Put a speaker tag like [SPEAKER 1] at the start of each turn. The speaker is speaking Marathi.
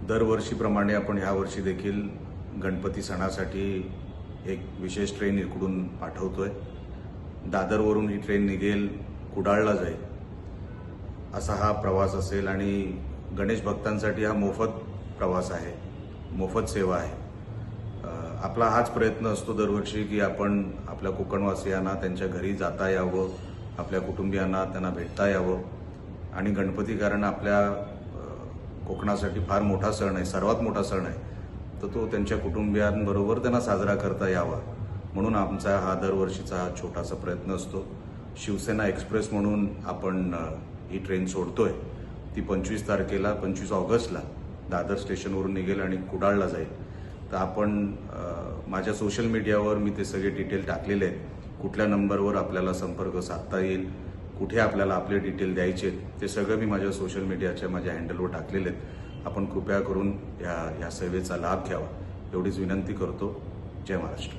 [SPEAKER 1] दरवर्षीप्रमाणे आपण ह्या वर्षी देखील गणपती सणासाठी एक विशेष ट्रेन इकडून पाठवतोय। दादरवरून ही ट्रेन निघेल, कुडाळला जाईल असा हा प्रवास असेल आणि गणेश भक्तांसाठी हा मोफत प्रवास आहे, मोफत सेवा आहे। आपला हाच प्रयत्न असतो दरवर्षी की आपण आपल्या कोकणवासियांना त्यांच्या घरी जाता यावं, आपल्या कुटुंबियांना त्यांना भेटता यावं आणि गणपती कारण आपल्या कोकणासाठी फार मोठा सण आहे, सर्वात मोठा सण आहे, तर तो त्यांच्या कुटुंबियांबरोबर त्यांना साजरा करता यावा म्हणून आमचा हा दरवर्षीचा छोटासा प्रयत्न असतो। शिवसेना एक्सप्रेस म्हणून आपण ही ट्रेन सोडतोय। ती 25 तारखेला 25 ऑगस्टला दादर स्टेशनवरून निघेल आणि कुडाळला जाईल। तर आपण माझ्या सोशल मीडियावर मी ते सगळे डिटेल टाकलेले आहेत। कुठल्या नंबरवर आपल्याला संपर्क साधता येईल, कुठे आपल्याला आपले डिटेल द्यायचे, ते सगळं मी माझ्या सोशल मीडियाच्या माझ्या हँडलवर टाकलेले आहेत। आपण कृपया करून या सेवेचा लाभ घ्यावा एवढीच विनंती करतो। जय महाराष्ट्र।